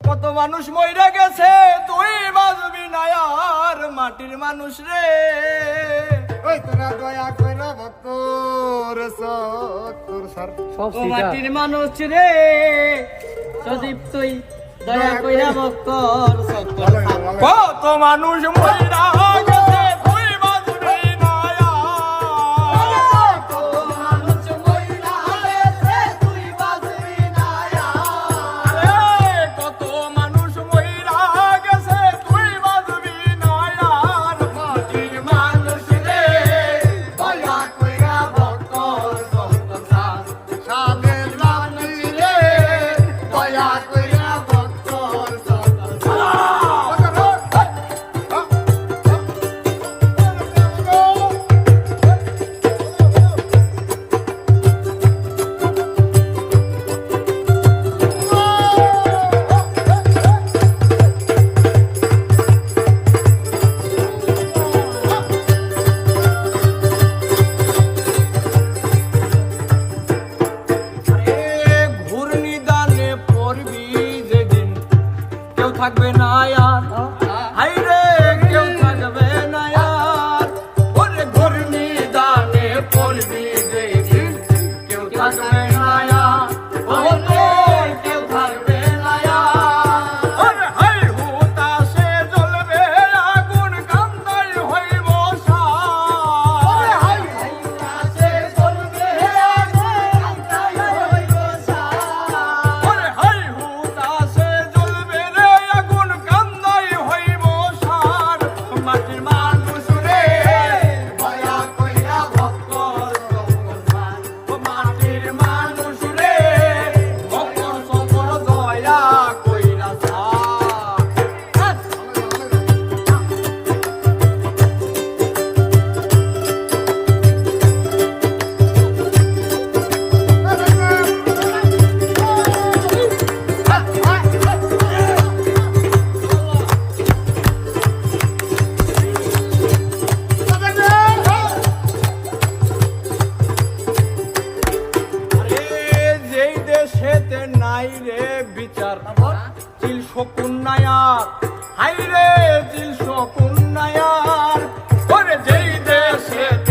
কত মানুষ মইরা গেছে তুই বাজবি না আর মাটির মানুষ রে। ওই তোরা দয়া কইরা ভক্তর সত্তর সার ও মাটির মানুষ রে সদীপ তুই দয়া কইরা ভক্তর সত্তর কত মানুষ মইরা গেছে তুই বাজবি না আর। কত মানুষ মইরা গেছে তুই বাজবি না কত মানুষ মইরা গেছে তুই বাজবি না আর মাটির মানুষ রে। দয়া কইরা ভক্তর সত্তর সাদের রানী রে দয়া কইরা ভক্তর সত্তর ঘূর্ণিদানে পড়বি যেদিন কেউ থাকবে না আর। হাই রে কেউ থাকবে না আর। ওরে ঘূর্ণিদানে পড়বি যেদিন কেউ থাকবে না আর। ও তোর কেউ থাকবে না আর। ওরে হাই হুতাশে জ্বলবে আগুন কান্দাই হইব সার। হাই হাইতাছে চলবে আগুন কান্দাই হইব সার। ওরে হাই হুতাশে জ্বলবে রে আগুন কান্দাই হইব সার। মাটির মানুষ রে দয়া কইরা ভক্তর সত্তর ও মাটির মানুষ রে ভক্তর সফর দয়া কইরা সার। আরে যেই দেশেতে নাই রে বিচার চিল শকুন নায়ার। হাই রে চিল শকুন নায়ার। ওরে যেই দেশেতে